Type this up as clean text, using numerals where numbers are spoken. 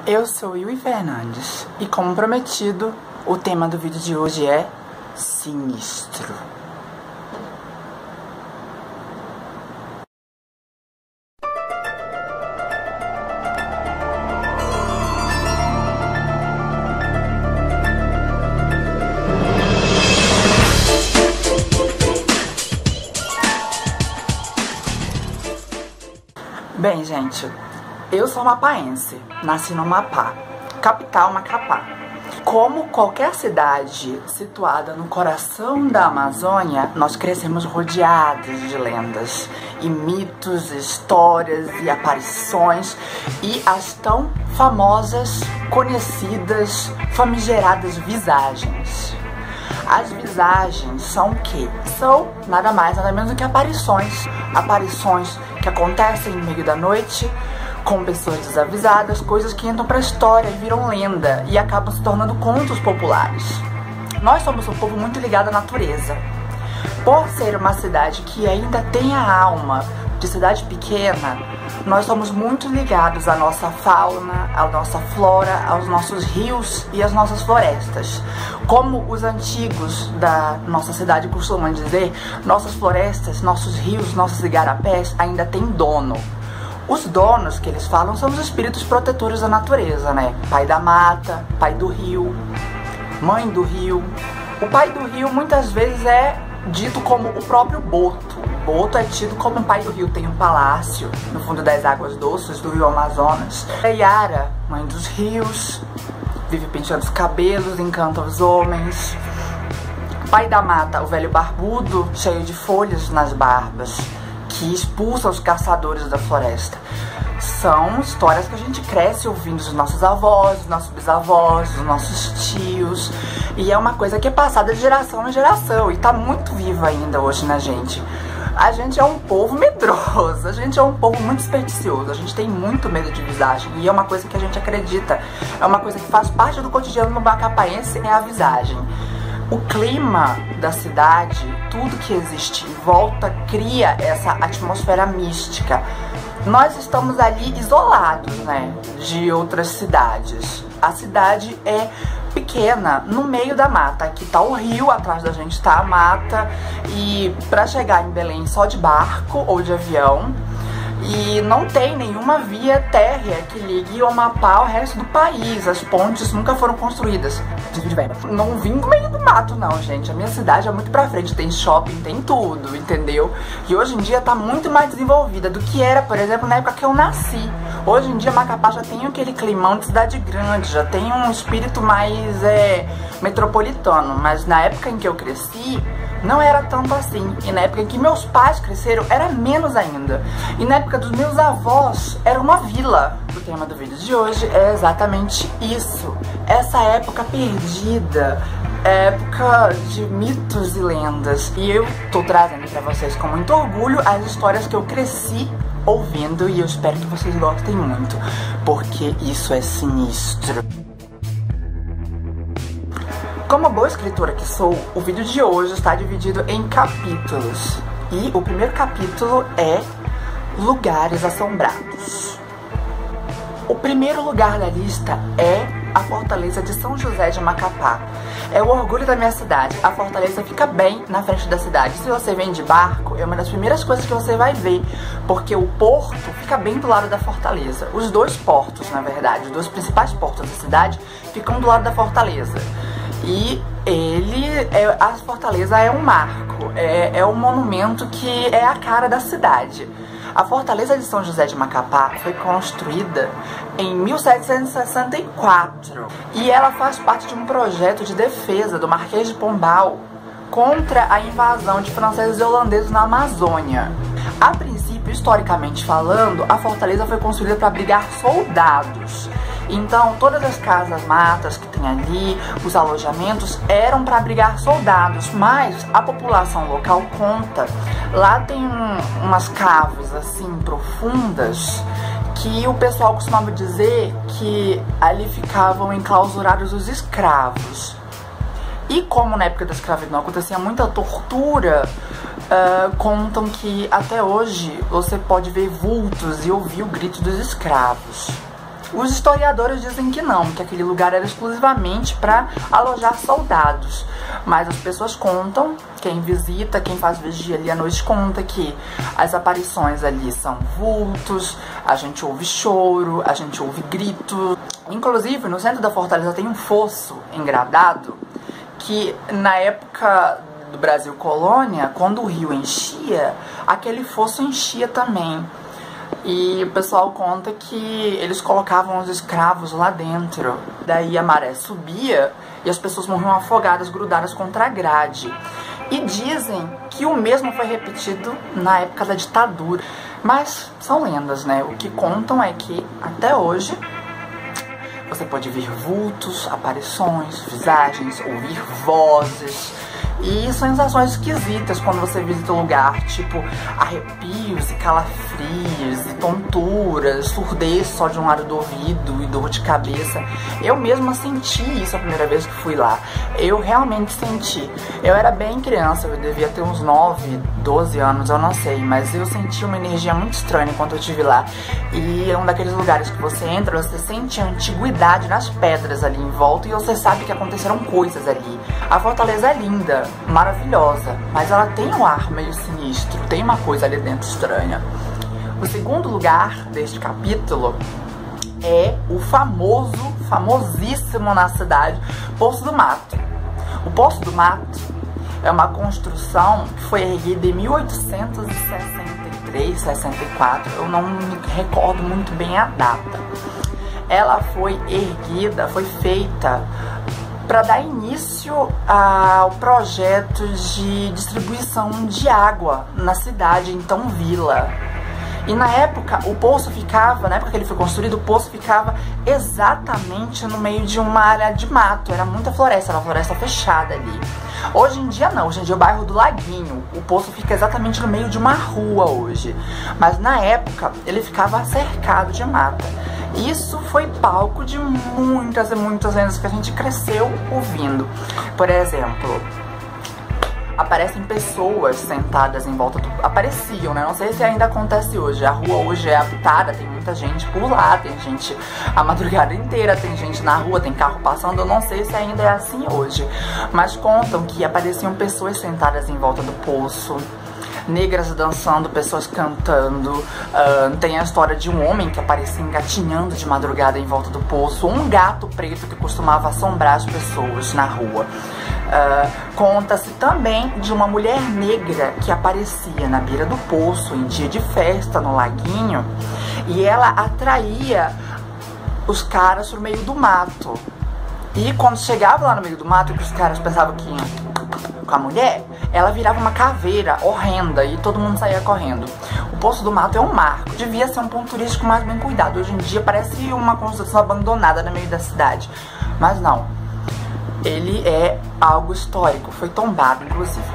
Eu sou Yui Fernandes e, como prometido, o tema do vídeo de hoje é sinistro. Bem, gente, eu sou mapaense, nasci no Amapá, capital Macapá. Como qualquer cidade situada no coração da Amazônia, nós crescemos rodeados de lendas e mitos, histórias e aparições e as tão famosas, conhecidas, famigeradas visagens. As visagens são o quê? São nada mais, nada menos do que aparições. Aparições que acontecem no meio da noite, com pessoas desavisadas, coisas que entram pra história e viram lenda e acabam se tornando contos populares. Nós somos um povo muito ligado à natureza. Por ser uma cidade que ainda tem a alma de cidade pequena, nós somos muito ligados à nossa fauna, à nossa flora, aos nossos rios e às nossas florestas. Como os antigos da nossa cidade costumam dizer, nossas florestas, nossos rios, nossos igarapés ainda têm dono. Os donos que eles falam são os espíritos protetores da natureza, né? Pai da mata, pai do rio, mãe do rio. O pai do rio muitas vezes é dito como o próprio Boto. O Boto é tido como o pai do rio. Tem um palácio no fundo das águas doces do rio Amazonas. A Yara, mãe dos rios, vive penteando os cabelos, encanta os homens. Pai da mata, o velho barbudo, cheio de folhas nas barbas, que expulsa os caçadores da floresta. São histórias que a gente cresce ouvindo dos nossos avós, dos nossos bisavós, dos nossos tios. E é uma coisa que é passada de geração em geração e tá muito viva ainda hoje na gente. A gente é um povo medroso, a gente é um povo muito supersticioso, a gente tem muito medo de visagem. E é uma coisa que a gente acredita, é uma coisa que faz parte do cotidiano do macapaense, é a visagem. O clima da cidade, tudo que existe em volta, cria essa atmosfera mística. Nós estamos ali isolados, né, de outras cidades. A cidade é pequena, no meio da mata. Aqui tá o rio, atrás da gente tá a mata. E pra chegar em Belém só de barco ou de avião. E não tem nenhuma via térrea que ligue o Amapá ao resto do país. As pontes nunca foram construídas. Não vim do meio do mato, não, gente. A minha cidade é muito pra frente. Tem shopping, tem tudo, entendeu? E hoje em dia tá muito mais desenvolvida do que era, por exemplo, na época que eu nasci. Hoje em dia Macapá já tem aquele climão de cidade grande, já tem um espírito mais metropolitano. Mas na época em que eu cresci, não era tanto assim. E na época em que meus pais cresceram, era menos ainda. E na época dos meus avós, era uma vila. O tema do vídeo de hoje é exatamente isso. Essa época perdida, época de mitos e lendas. E eu tô trazendo pra vocês com muito orgulho as histórias que eu cresci ouvindo. E eu espero que vocês gostem muito, porque isso é sinistro. Como boa escritora que sou, o vídeo de hoje está dividido em capítulos. E o primeiro capítulo é Lugares Assombrados. O primeiro lugar da lista é a Fortaleza de São José de Macapá. É o orgulho da minha cidade. A fortaleza fica bem na frente da cidade. Se você vem de barco, é uma das primeiras coisas que você vai ver, porque o porto fica bem do lado da fortaleza. Os dois portos, na verdade, os dois principais portos da cidade ficam do lado da fortaleza. E a fortaleza é um marco, é um monumento que é a cara da cidade. A Fortaleza de São José de Macapá foi construída em 1764 e ela faz parte de um projeto de defesa do Marquês de Pombal contra a invasão de franceses e holandeses na Amazônia. A princípio, historicamente falando, a fortaleza foi construída para abrigar soldados. Então, todas as casas matas que tem ali, os alojamentos, eram para abrigar soldados, mas a população local conta. Lá tem umas caves, assim, profundas, que o pessoal costumava dizer que ali ficavam enclausurados os escravos. E como na época da escravidão acontecia muita tortura, contam que até hoje você pode ver vultos e ouvir o grito dos escravos. Os historiadores dizem que não, que aquele lugar era exclusivamente para alojar soldados. Mas as pessoas contam, quem visita, quem faz vigia ali à noite conta que as aparições ali são vultos, a gente ouve choro, a gente ouve grito. Inclusive, no centro da fortaleza tem um fosso engradado que na época do Brasil colônia, quando o rio enchia, aquele fosso enchia também. E o pessoal conta que eles colocavam os escravos lá dentro. Daí a maré subia e as pessoas morriam afogadas, grudadas contra a grade. E dizem que o mesmo foi repetido na época da ditadura. Mas são lendas, né? O que contam é que até hoje você pode ver vultos, aparições, visagens, ouvir vozes e sensações esquisitas quando você visita o lugar, tipo arrepios e calafrios e tonturas, surdez só de um lado do ouvido e dor de cabeça. Eu mesma senti isso a primeira vez que fui lá. Eu realmente senti. Eu era bem criança, eu devia ter uns 9, 12 anos, eu não sei, mas eu senti uma energia muito estranha enquanto eu estive lá. E é um daqueles lugares que você entra, você sente a antiguidade nas pedras ali em volta e você sabe que aconteceram coisas ali. A fortaleza é linda, maravilhosa, mas ela tem um ar meio sinistro, tem uma coisa ali dentro estranha. O segundo lugar deste capítulo é o famosíssimo na cidade, Poço do Mato. O Poço do Mato é uma construção que foi erguida em 1863, 64, eu não me recordo muito bem a data. Ela foi erguida, foi feita para dar início ao projeto de distribuição de água na cidade, então Vila. E na época, o poço ficava, na época que ele foi construído, o poço ficava exatamente no meio de uma área de mato, era muita floresta, era uma floresta fechada ali. Hoje em dia não, hoje em dia é o bairro do Laguinho, o poço fica exatamente no meio de uma rua hoje. Mas na época, ele ficava cercado de mata. Isso foi palco de muitas e muitas lendas que a gente cresceu ouvindo. Por exemplo, aparecem pessoas sentadas em volta do... Apareciam, né? Não sei se ainda acontece hoje. A rua hoje é habitada, tem muita gente por lá, tem gente a madrugada inteira, tem gente na rua, tem carro passando. Eu não sei se ainda é assim hoje. Mas contam que apareciam pessoas sentadas em volta do poço, negras dançando, pessoas cantando. Tem a história de um homem que aparecia engatinhando de madrugada em volta do poço, um gato preto que costumava assombrar as pessoas na rua. Conta-se também de uma mulher negra que aparecia na beira do poço em dia de festa no laguinho e ela atraía os caras pro meio do mato. E quando chegava lá no meio do mato, que os caras pensavam que iam com a mulher, ela virava uma caveira horrenda e todo mundo saía correndo. O Poço do Mato é um marco, devia ser um ponto turístico mais bem cuidado. Hoje em dia parece uma construção abandonada no meio da cidade, mas não. Ele é algo histórico, foi tombado inclusive.